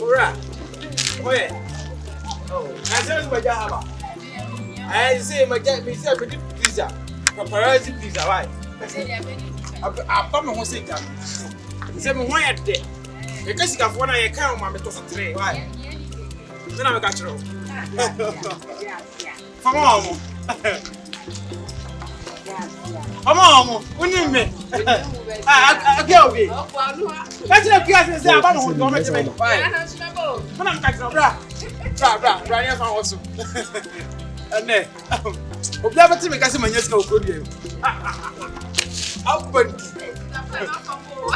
Ora. Oye. Oh, I tell you my job. I say my job me say pizza. Paparazzi pizza, why? I put my one say that. Say me why at there. Because you can phone I can my to three. Why? Then I got you. Come on. Come on, we need me. I go be. That's the piece say about who don't make me. Why? When I'm catching bra. Bra, you found also. And then, obiara ti me ka se manyes ka okodi. Open.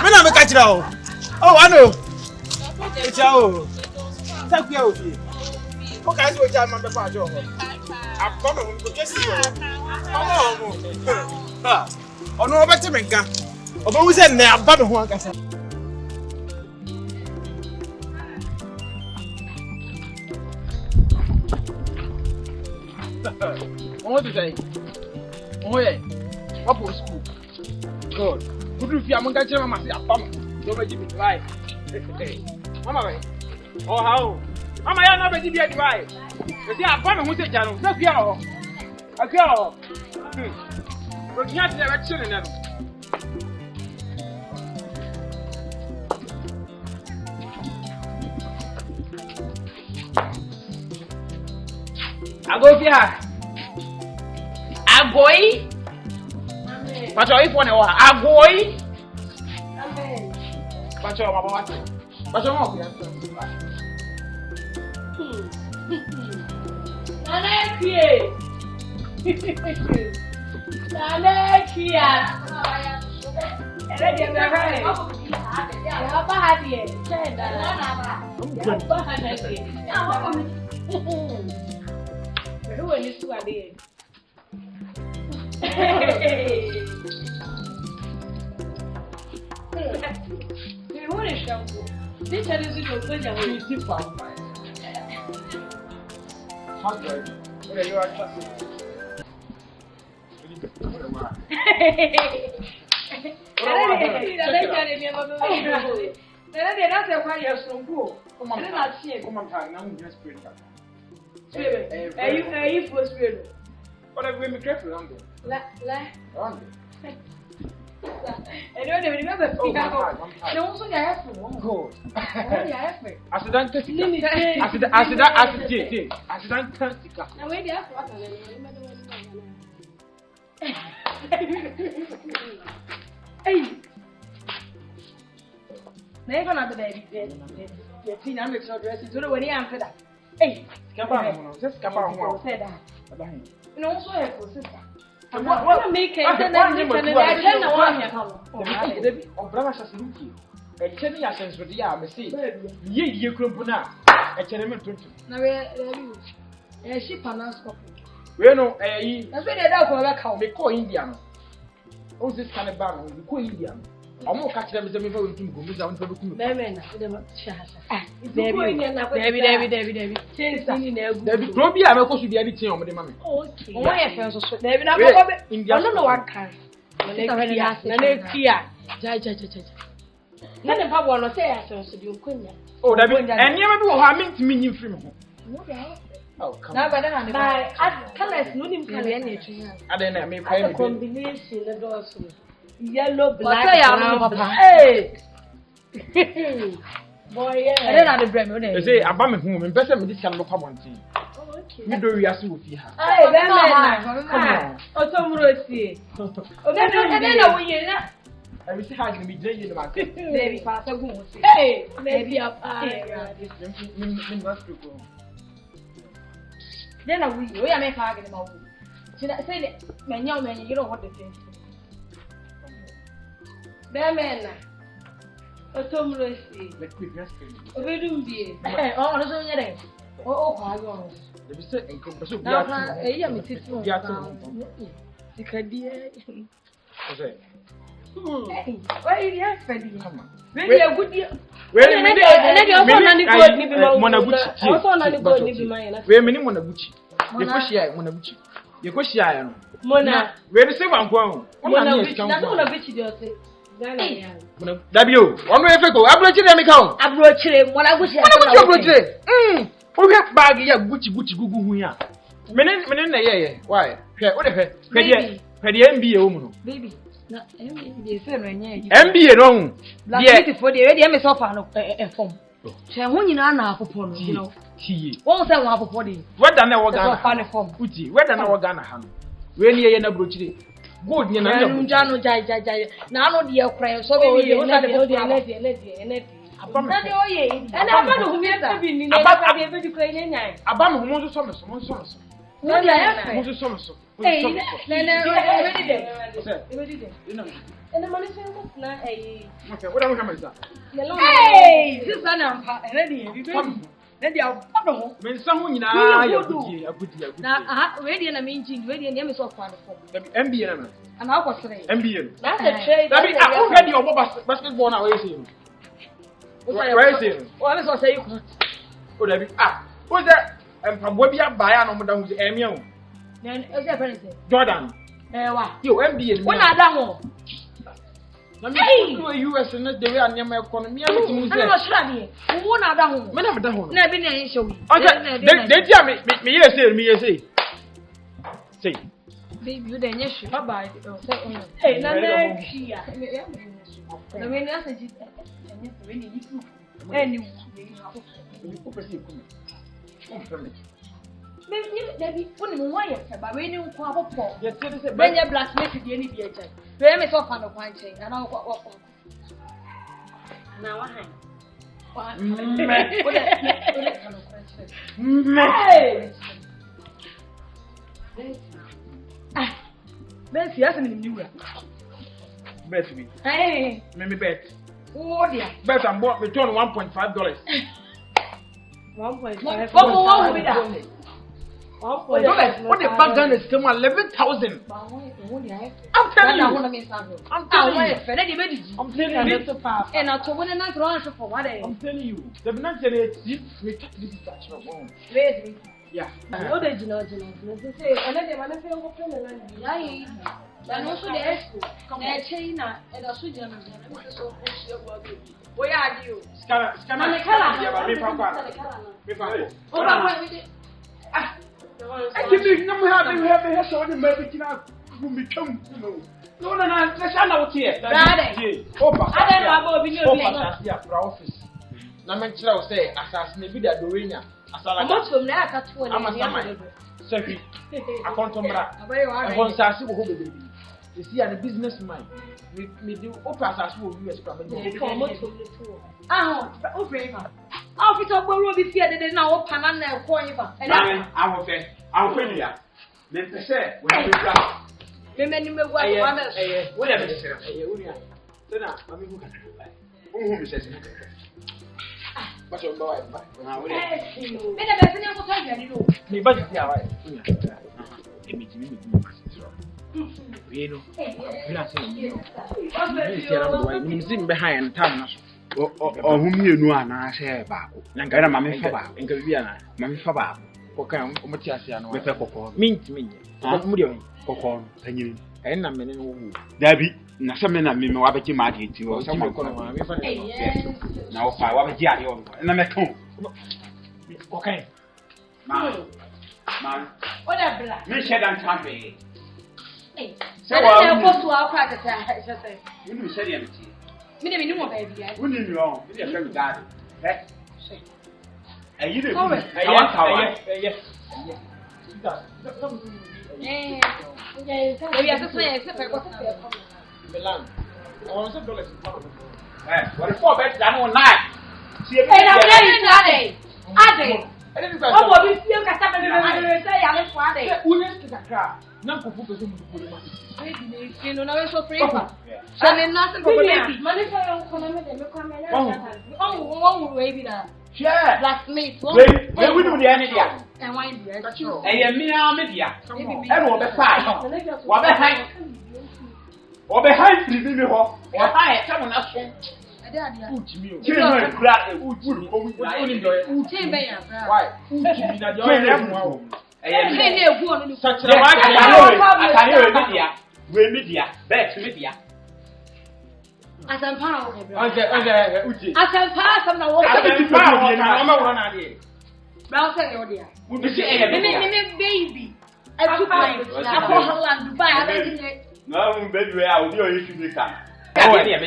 Me na me ka kira o. Oh, I know. Ciao. Takuya ofi. O ka se o ja ma be pa ajo. Akoma mo ko kesi o. Ha. Ono obeti me nka. Obo wu se na aba me ho akasa. What to say? Oh yeah. What was school? Good. Could you feel I'm going to mama say apam? Don't give me right. Mama way. Oh how? Mama ya no be give me right. You see apam who say jano. So fear oh. Akua. But you have to direction na no. Agofia. Agoi. Pacho ifo ne wa agoi. Amen. Pacho mama wa. Pacho mo ya. Nane kia. Ele dia bere. Ya ba hadie. Chenda. Ya ba hadie. Who are you two are there? What is shampoo? This is your pleasure when you see pound. Where you are trusting. Are you for spirit? What have we been careful on there? On there. I don't even remember. No, so you have to go. Accident. Now, where do you have what? Hey, never another baby. You're seeing I'm dressing to the way I'm for that. Hey, just come on, said that. No, so I for sister. What make it? I don't know why you're coming. Oh, Brother Shasuki. A 10 years since the year, I see. Ye, Crumpuna. A tenement. Now, a ship and us. We know, that's when they don't call me call Indian. Oh, this kind of barn, we call Indian. I'm more catch them as a member of the Gumbiza and Babu. Baby, David, Robbie, I'm supposed to be anything on the mammy. Okay, why I feel so David, I don't know what kind. Nothing Papa will say, I shall do Queen. Oh, David, and never do harming to me from home. Oh, come on. I can't know him. I don't know, maybe a combination of those. Yellow, black, hey! Boy, I don't have the bread. They say, I'm coming home and better with this can look up on tea. You do your soup here. Hey, come on. Oh, some roasty. Oh, then I will see how you be drinking the market. Maybe pass a good. Hey, maybe up. Then I will. We are making a mouth. Should I say that? Man, young man, you don't want the thing. Bemen. Otom rosi. Let me dress you. Obedumbi. Oh, no so yere. Oh, kwago. They be say enkompeso bia. Na e ya metitu. Bia to. Sikadie. Ose. Why you here fedi? Come on. We are good. We na dey also na ni gold ni bi ma. Monaguchi. Also na ni gold ni bi ma yana. We meni Monaguchi. You go share Monaguchi. You go share no. Mona. We dey say wan go. Monaguchi. Na Monaguchi dey say. Dabio, one way to go. Abrochire me count. Abrochire, what I wish I abrochire. Who have bag ya Gucci gugu huya. Menen na ye. Why? What the MBA woman. Baby. Na MBA say no nye. MBA no. Black for the ready me so far no form. She hu nyina na akopɔ no, you know. Tie. Won say won akopɔ dey. Whether na wo Ghana. So far form. Uti, whether na wo Ghana ha no. We ni ye na abrochire. Good nyina na. Njano jai. Na no de ekran so be we na de Abam oye. And aba no humi da. Aba de be di kran nyan. Aba no humi so so. No dia ya. Mo so. Hey, ready there. You know. And the money say what na eh. Okay, what am I coming to? Hey, this one am ready. Ready aba no. Men sa ho nyina ya agudi. Na ready na me engine, ready na me so fa no form. MBA na. And how was it? MBA. That's a trade. That be ready obo basketball na we say. Where is it? Oh, I was say you could. Oh, that be who's that? From where be a buyer no more than Emio. Then, is that friend? Jordan. What? You MBA. When I done. Hey, you US and the way I near my economy. I'm not sure. Who not done? Men have done. Never been any show. Okay, they tell me, say. Baby, you then yes, bye. Hey, Nana, here. I mean, that's a Maybe put him wire, but when you come up, when you're blacksmith, you need to be a check. Very much off on the wine chain, and I'll walk. Now I hang. Bessie hasn't been new. Bessie, hey, let me bet. Oh, dear. Bet I'm bought return $1.5. 1.5. What with that? What the bank gun is still 11,000. I'm telling you. I'm telling you. And I'll tell you not to for what I'm telling you. The not this touch no phone. Yeah. No, they do not say, and then they want to say, and also the expo, and China, and a Sudan. Where are you? Scanner. I keep them having a short and maybe will become, you know. No, let's out here. Office. Namanchra say, assassinate video doing. I'm not from there. I'm a Sophie. I can't come back. I want to see what baby. You see, I'm a businessman. We do open as well. US I'll fit up will be feared that now open and now forever. And I will say, I'll tell you. Then to say, when you got remember whatever you say. So now, I mean, who says it? But you're going to buy. Me, but it's all right. You know, we are saying behind town. Or whom you know, and I say about Nangara Mammy Faba, and Gaviana, Mammy Faba, Cocan, Omatiasiano, with a cocoa, mint me, Cocoa, and I'm in Debbie, Nasamina Mimawabaki Market, or some now, I want to and I'm at home. Okay, man, what a black, Miss Head Tampy. So I'll go to our practice. You said empty. Me never knew baby. We didn't know. We didn't have garden. And you didn't. Yes. Milan. I want $7 in front of me. What is 4 beds done all night? See, I'm ready. I didn't go. Oh, we still got something to say. I'm Friday. We just get a car. None for people to put it on. You know, now it's so free. So then nothing for baby. Money for your comment. Oh, baby, that. Yeah, black meat. Wait, we do the energy. And why do you? And me, media. Everyone be fine. What behind? Or behind the video, or behind someone else. Asampa o bra. Anje uji. Asampa asam na wo. Asampa o na ma wo na de. Bra o se ne wo dia. Uji se eye me baby. Akua Holland Dubai abegine. Na baby we a obi o yisu bi ka. O dia. Me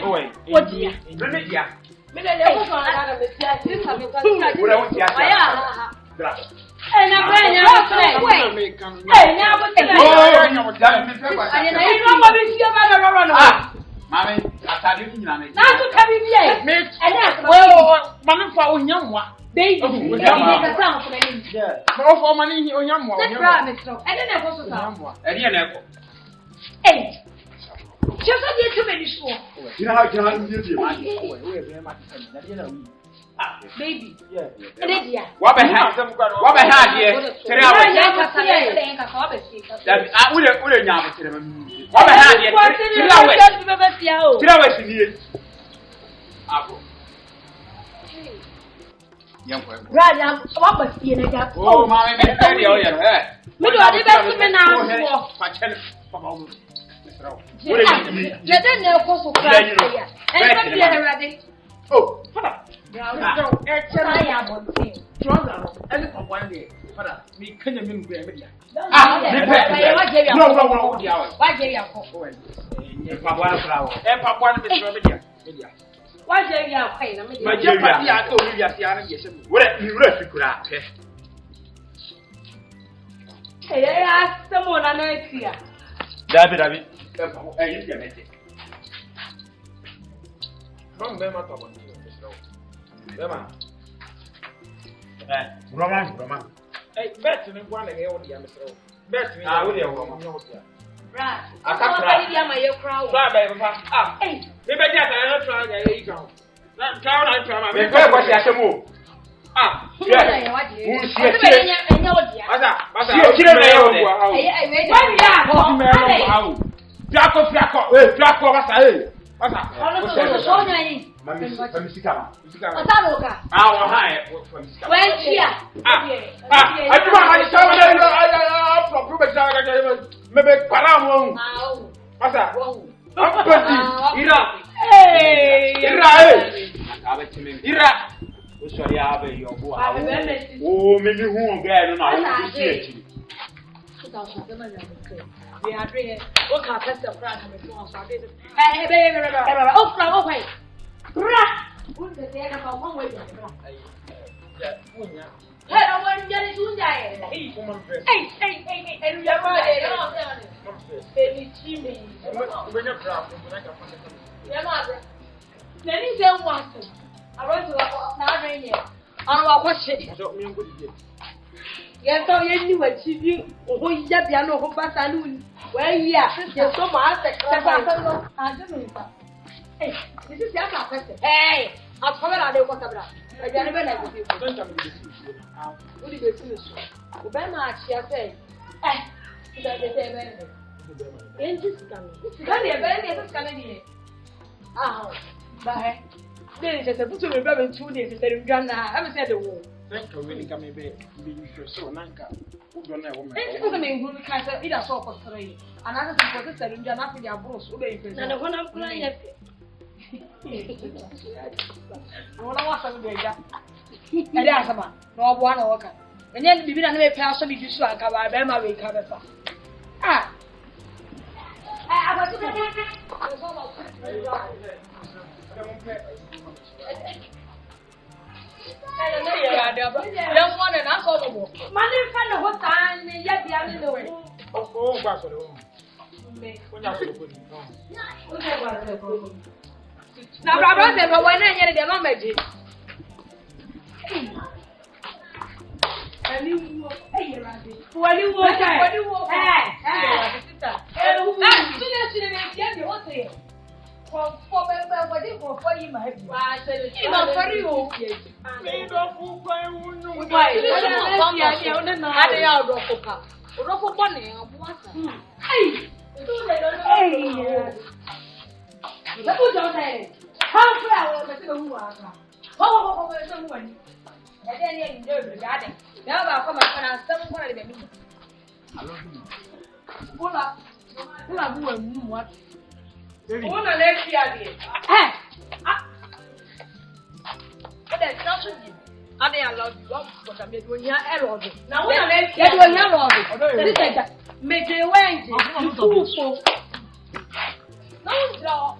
dia. Me le ko so na me tia ti sa me ka tia. Ora o tia. Dra. Na bra nya o se. Nya bo se. Oh, nya mo dia me fe kwa. Ani na iro mo bi fie ba ro no. Mami, atade ni nyina me. Na so ka bi bi e. Me. Mami fa o nyamwa. Baby. O nyamwa. Ka sa ko ni. Yeah. Ma o fa mani o nyamwa. Na bra me so. E na ko so sa. Eri na eko. Eh. Just a bit too many school. Baby. Yeah. What behind? What behind here? Tell us. Ule nyama tell me. What behind here? Tell us here. Ako. Young boy. Brother, what was here na? Oh, mama, me tell you here. Me do the best me now. Pachel. Papa. Jede na ko so kra ya. E ba bia na rade. Oh, father. Bravo. E chera ya bontin. Trouser no. Any papa one day. Father, me kanya me ngbe me dia. Me pe. Wa je ya. No, dia. Wa je ya ko. E papa one flower. E papa one me me dia. Me dia. Wa je ya kwai na me dia. Ma je papa ya to wi ya sia na je se mu. Wura fikura pe. Ya samo na na etia. David. Yes, yeah, mate. Come, Bema, talk on you. Bema. Roman. Hey, bet me one again, what the other. Bet me, I will hear Roman. Right. I can't try my crowd. Hey, maybe I don't try to go. That town I try my best. What's your move? Yeah. Who's your Fiaco, what's we are doing it. What can I test the brand and the phone? Hey, baby, oh, from away. Who's the day about 1 way? Hey, I want to get it to die. Hey, and we are right. Baby, Jimmy. Your mother. Then he said, once I went to now rain here. I don't watch it. Yes, so you knew what you do. Oh, you have piano for Basaloo. Well, yeah, there's so much. I don't know. Hey, this is your question. Hey, I'll come out of the I don't know. Don't tell me this. What did you finish? Obama, she said, eh, that is a very interesting. Ah, bye. Then it's a put to me brother 2 days. It's a gun. I haven't said the word. Thank you, really, come be so Nanka. Who don't know woman? It doesn't mean who can say it as all for 3. Another thing for this, you're not in your bros. Who they present. And when I'm crying, I want to watch some data. And that's a man, no one worker. And then we didn't have a person if you saw a cover, I may cover. Ah, I was young one and I'm all the work. Money find a whole time, yet the other way. Oh, pass it home. Now, Robert said, but when I get the magic. What do you want? What do you for you, my Ohnana next year there. Hey. But there's nothing. I dey allow you. But I'm doing here error. Now Ohnana next year. You're doing error. This is make it went. You fool. No,